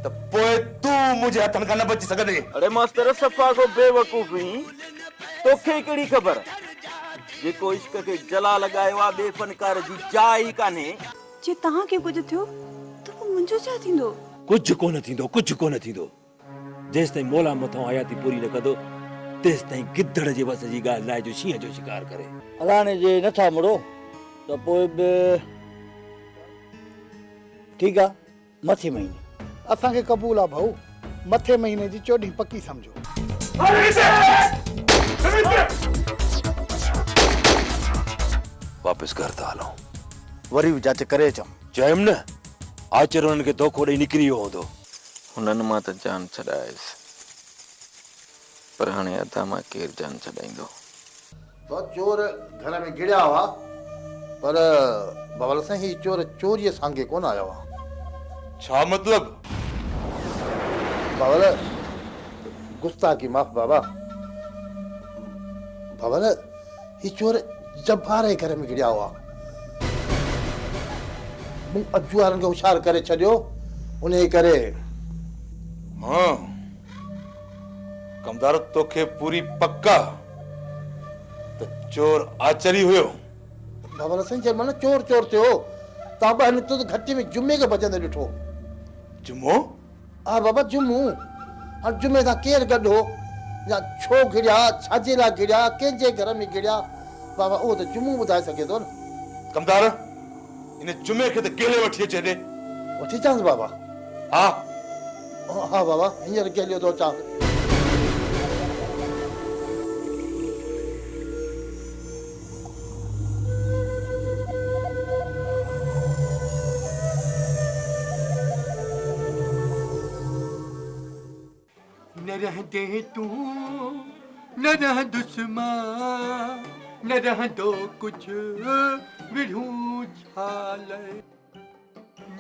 तो पोए तू मुझे हथन का न बची सकदे। अरे मास्टर सफा को बेवकूफी तोखे कड़ी खबर जेको इश्क के जला लगायो आ बे फनकार जी जाई काने। जे तहां के कुछ थियो तो मुंजो छा थींदो? कुछ कोन थींदो, कुछ कोन थींदो। जेस ताईं मोला मथां हयाती पूरी न कदो तेस ताईं गिद्धड़ जे बस जी गाल लाए जो शींह जो शिकार करे। अलाने जे नथा मुड़ो तो पोइ बि ठीक आ मथे महीने असां के कबूल आ भाऊ। मथे महीने जी 14 पक्की समझो। वापस घर था हलो वरी जांच करे अचूं। चयम न आचर उन्हनि खे धोखो ॾेई निकिरी वियो हूंदो। हुननि मां त जान छॾायसि पर हाणे अदा मां केर जान छॾाईंदो। तो चोर घर में गिड़िया हुआ पर बाबा साईं ही चोर चोरीअ सांगे कोन आया हुआ। छा मतलब? बाबा गुस्ताखी माफ बाबा। बाबा ही चोर जब्बार जे घर में गिड़िया हुआ। मूं अजू वारनि खे होशियार करे छॾियो उन करे। हाँ कमदार तोखे पूरी पक्का तो चोर आचरी हुयो। बाबा साईं जे मन चोर चोर थियो ताबा हिन तो घटी में जुमे के बचंदे ॾिठो। जुमो? हा बाबा जुमू। हाणे जुमे सां केरु गॾु हो या छो गिड़िया छाजे लाइ गिड़िया कंहिंजे घर में गिड़िया बाबा उहो त जुमू ॿुधाए सघे थो न। कमदार इन जुमे खे त केले वठी अचे ॾे। वठी अचांसि बाबा? हा हा बाबा हींअर केलियो थो अचां। न रहंदे तू न रह दुश्मन न रहंदो कुछ विढ़ू छाले।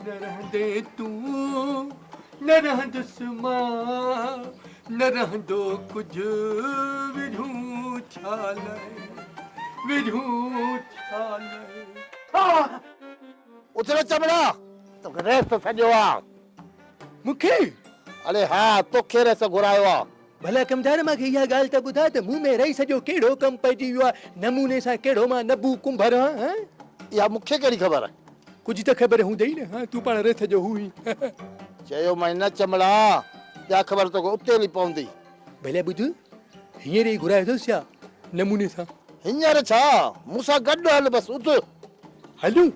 न रहंदे तू न रह दुश्मन न रहंदो कुछ विढ़ू छाले विढ़ू छाले। उतरो चमड़ा तो रेस तो सॼो आहे मूंखे। अरे हा तोखे रेस घुरायो आहे। भला कमदार मूंखे इहा ॻाल्हि त ॿुधा त मूं में रही सॼो कहिड़ो कमु पइजी वियो आहे नमूने सां कहिड़ो मां नबू कुंभर आहियां। इहा मूंखे कहिड़ी ख़बर आहे? कुझु त ख़बर हूंदई न। हा तूं पाण रेस जो हुई। चयो मैं न चमड़ा या ख़बर तोखे उते हली पवंदी। भले ॿुध हींअर ई घुरायो अथसि छा नमूने सां? हींअर छा मूंसां गॾु हल बसि उत हलूं।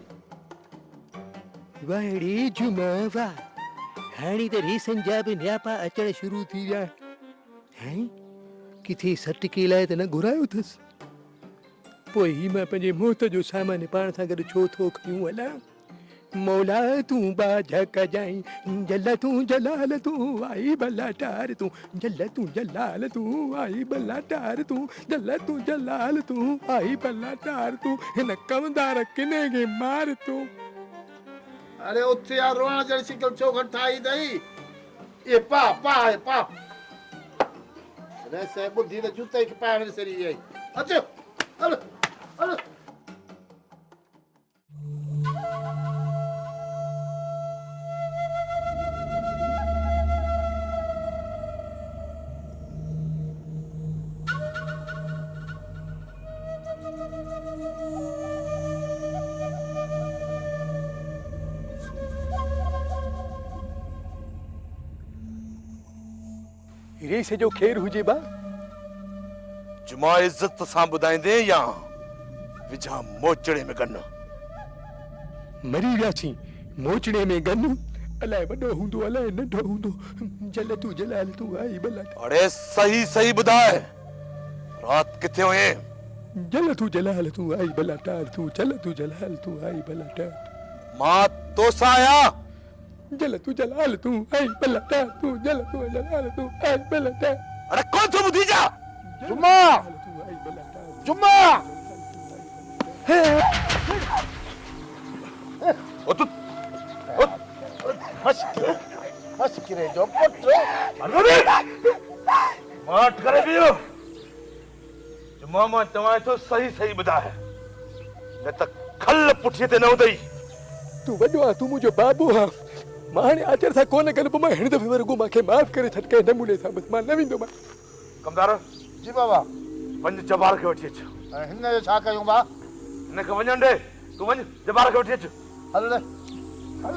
वाड़ी जुमा वाह हाणे त रेसनि जा बि न्यापा अचण शुरू थी विया। हैं किथे सटके लाइ त न घुरायो अथसि? पोइ ही मां पंहिंजे मौत जो सामान पाण सां गॾु छो थो खयूं हलां? मौला तूं बाझक जाई जल तूं जलाल तूं आई भला टार तूं जल तूं जलाल तूं आई भला टार तूं जल तूं जलाल तूं आई भला टार तूं हिन कमदार किने खे मार तूं। अरे उथे यार रोना जड़ी शिकल चौखट ठाई दई ये पा रेस बुद्धि ने जूते के पाए में सरी गई। अच्छा हल हल रेस जो खेर हुजे बा। जुमा इज्जत सां ॿुधाईंदे या विझा मोचड़े में गन। मरी वियासीं मोचड़े में गन। अलाए वॾो हूंदो अलाए नंढो हूंदो जल तूं जलाल तूं आई भला। अरे सही सही ॿुधाए रात किथे हुए? जल तूं जलाल तूं आई भला टार तूं जल तूं जलाल तूं आई भला टार मां तोसां आया। जल तूं जलाल तूं आई भला टार तूं जल तूं जलाल तूं आई भला टार। अरे कौन थो ॿुधी जा? जुम्मा जुम्मा ओ तू हस किरे जो पुत्र मां करे पियो। जुमा मां चवां थो सही सही ॿुधाए न त खल पुठीअ ते न हूंदई। तूं वॾो आहे तूं मुंहिंजो बाबू आहे मां हाणे अचर सां कोन कनि पोइ मां हिन दफ़े वरी मूंखे माफ़ करे छॾ कंहिं नमूने सां बसि मां न वेंदोमांइ। कमदार जी बाबा वञ जबार खे वठी अच। ऐं हिन जो छा कयूं बा? हिनखे वञण ॾे, तूं वञ जबार खे वठी अच। हल हल